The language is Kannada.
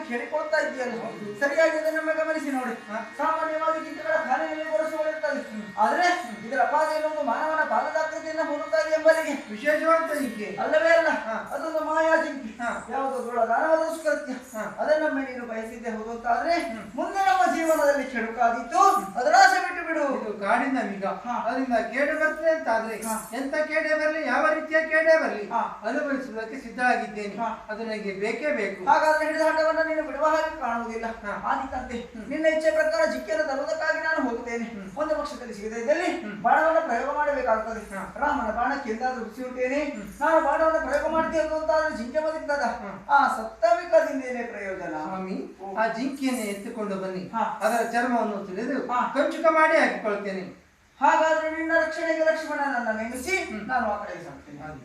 ಹೇಳಿಕೊಡ್ತಾ ಇದೆಯಲ್ಲ ಸರಿಯಾಗಿ ಅದನ್ನು ಗಮನಿಸಿ ನೋಡಿ. ಸಾಮಾನ್ಯವಾಗಿ ಜಿಂಕೆಗಳ ಖಾನೆಯಲ್ಲಿ ಗೊರಸುಗಳಿರ್ತದೆ, ಆದ್ರೆ ಇದರ ಪಾದ ಎನ್ನುವುದು ಮಾನವನ ಪಾದದಾಕೃತಿಯನ್ನು ಹೋಲುತ್ತದೆ ಎಂಬರಿಗೆ ವಿಶೇಷವಾದ ಜಿಂಕೆ ಅಲ್ಲವೇ ಅಲ್ಲ. ಅದೊಂದು ಮಾಯಾ ಜಿಂಕೆ, ಯಾವುದೋ ದಾನವಾದ ದುಷ್ಕೃತ್ಯ. ಅದನ್ನೊಮ್ಮೆ ನೀನು ಬಯಸಿದ್ದೆ ಹೋಗುತ್ತಾದ್ರೆ ಮುಂದೆ ನಮ್ಮ ಜೀವನದಲ್ಲಿ ಕೆಡುಕಾದಿತ್ತು, ಅದರ ಆಸೆ ಬಿಟ್ಟು ಬಿಡು. ಇದು ಕಾಡಿನ ಮಿಗ, ಅದರಿಂದ ಕೇಡೆ ಬರ್ತದೆ ಅಂತ ಆದ್ರೆ ಎಂತ ಕೇಡೆ ಬರಲಿ, ಯಾವ ರೀತಿಯ ಕೇಡೆ ಬರಲಿ ಅನುಭವಿಸುವುದಕ್ಕೆ ಸಿದ್ಧವಾಗಿದ್ದೇನೆ. ಅದು ನನಗೆ ಬೇಕೇ ಬೇಕು. ಹಾಗಾದ್ರೆ ಹಿಡಿದ ಹಠವನ್ನ ನೀನು ಬಿಡುವ ಹಾಗೆ ಕಾಣುವುದಿಲ್ಲ. ಆದಿತ್ತಂತೆ ನಿನ್ನ ಇಚ್ಛೆ ಪ್ರಕಾರ ಜಿಕ್ಕೆಯನ್ನು ತರುವುದಕ್ಕಾಗಿ ನಾನು ಹೋಗುತ್ತೇನೆ. ಒಂದು ಪಕ್ಷದಲ್ಲಿ ಸಿಗದೇ ಇದ್ದಲ್ಲಿ ಬಾಣವನ್ನು ಪ್ರಯೋಗ ಮಾಡಬೇಕಾಗುತ್ತದೆ. ರಾಮನ ಬಾಣಕ್ಕೆ ಎಂದಾದ್ರೂ ಬಿಸಿಯುತ್ತೇನೆ, ನಾನು ಬಾಣವನ್ನು ಪ್ರಯೋಗ ಮಾಡ್ತೇನೆ ಅಂತಾದ್ರೆ ಜಿಂಕೆ ಬದುಕ್ತದ? ಆ ಸತ್ತವಿಕದಿಂದೇನೆ ಪ್ರಯೋಜನ. ಸ್ವಾಮಿ, ಆ ಜಿಂಕೆಯನ್ನು ಎತ್ತುಕೊಂಡು ಬನ್ನಿ, ಅದರ ಚರ್ಮವನ್ನು ತಿಳಿದು ಕಂಚುಕ ಮಾಡಿ ಹಾಕಿಕೊಳ್ತೇನೆ. ಹಾಗಾದ್ರೆ ನಿನ್ನ ರಕ್ಷಣೆಗೆ ಲಕ್ಷ್ಮಣನನ್ನ ನೇಮಿಸಿ ನಾನು ಆ ಕಡೆಗೆ ಸಾಕ್ತೇನೆ.